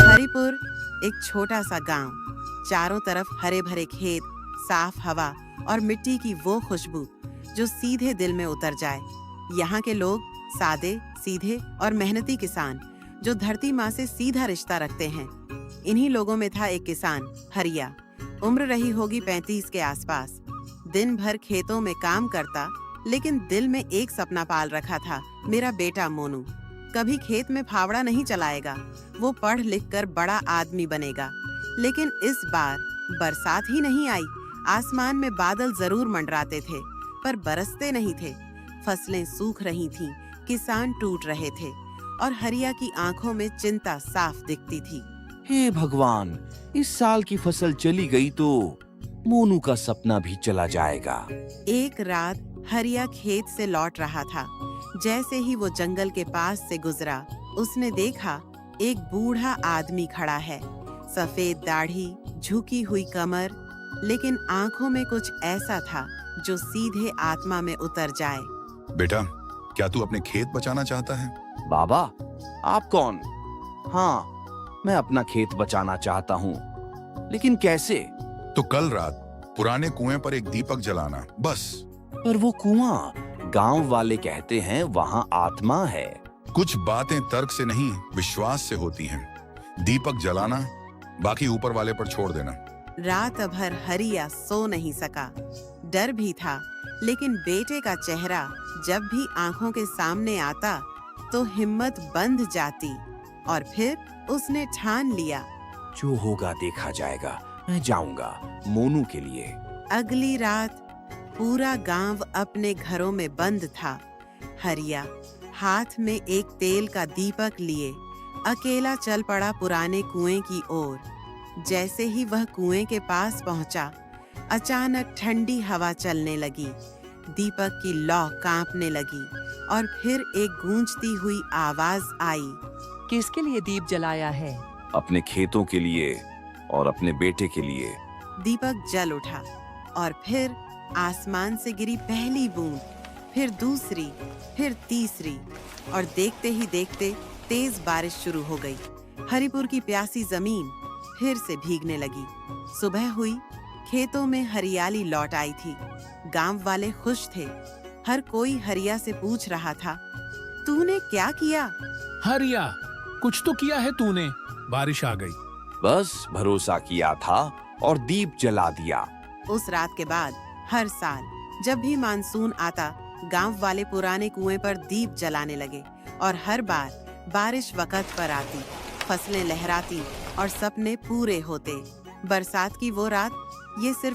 हरिपुर एक छोटा सा गांव, चारों तरफ हरे भरे खेत, साफ हवा और मिट्टी की वो खुशबू जो सीधे दिल में उतर जाए। यहाँ के लोग सादे, सीधे और मेहनती किसान जो धरती माँ से सीधा रिश्ता रखते हैं। इन्हीं लोगों में था एक किसान, हरिया। उम्र रही होगी 35 के आसपास। दिन भर खेतों में काम करता, लेकिन दिल में एक सपना पाल रखा था, मेरा बेटा मोनू कभी खेत में फावड़ा नहीं चलाएगा, वो पढ़ लिख कर बड़ा आदमी बनेगा। लेकिन इस बार बरसात ही नहीं आई। आसमान में बादल जरूर मंडराते थे, पर बरसते नहीं थे। फसलें सूख रही थीं, किसान टूट रहे थे और हरिया की आंखों में चिंता साफ दिखती थी। हे भगवान, इस साल की फसल चली गई तो मोनू का सपना भी चला जाएगा। एक रात हरिया खेत से लौट रहा था। जैसे ही वो जंगल के पास से गुजरा, उसने देखा एक बूढ़ा आदमी खड़ा है। सफेद दाढ़ी, झुकी हुई कमर, लेकिन आंखों में कुछ ऐसा था जो सीधे आत्मा में उतर जाए। बेटा, क्या तू अपने खेत बचाना चाहता है? बाबा, आप कौन? हाँ, मैं अपना खेत बचाना चाहता हूँ, लेकिन कैसे? तो कल रात पुराने कुएं पर एक दीपक जलाना, बस। पर वो कुआं, गांव वाले कहते हैं वहाँ आत्मा है। कुछ बातें तर्क से नहीं, विश्वास से होती हैं। दीपक जलाना, बाकी ऊपर वाले पर छोड़ देना। रात भर हरिया सो नहीं सका। डर भी था, लेकिन बेटे का चेहरा जब भी आंखों के सामने आता तो हिम्मत बंध जाती। और फिर उसने ठान लिया, जो होगा देखा जाएगा, मैं जाऊंगा मोनू के लिए। अगली रात पूरा गांव अपने घरों में बंद था। हरिया हाथ में एक तेल का दीपक लिए अकेला चल पड़ा पुराने कुएं की ओर। जैसे ही वह कुएं के पास पहुंचा, अचानक ठंडी हवा चलने लगी। दीपक की लौ कांपने लगी और फिर एक गूंजती हुई आवाज आई, किसके लिए दीप जलाया है? अपने खेतों के लिए और अपने बेटे के लिए। दीपक जल उठा और फिर आसमान से गिरी पहली बूंद, फिर दूसरी, फिर तीसरी, और देखते ही देखते तेज बारिश शुरू हो गई। हरिपुर की प्यासी जमीन फिर से भीगने लगी। सुबह हुई, खेतों में हरियाली लौट आई थी। गांव वाले खुश थे। हर कोई हरिया से पूछ रहा था, तूने क्या किया? हरिया, कुछ तो किया है तूने। बारिश आ गई। बस भरोसा किया था और दीप जला दिया। उस रात के बाद हर साल जब भी मानसून आता, गांव वाले पुराने कुएं पर दीप जलाने लगे और हर बार बारिश वक्त पर आती, फसलें लहराती और सपने पूरे होते। बरसात की वो रात ये सिर्फ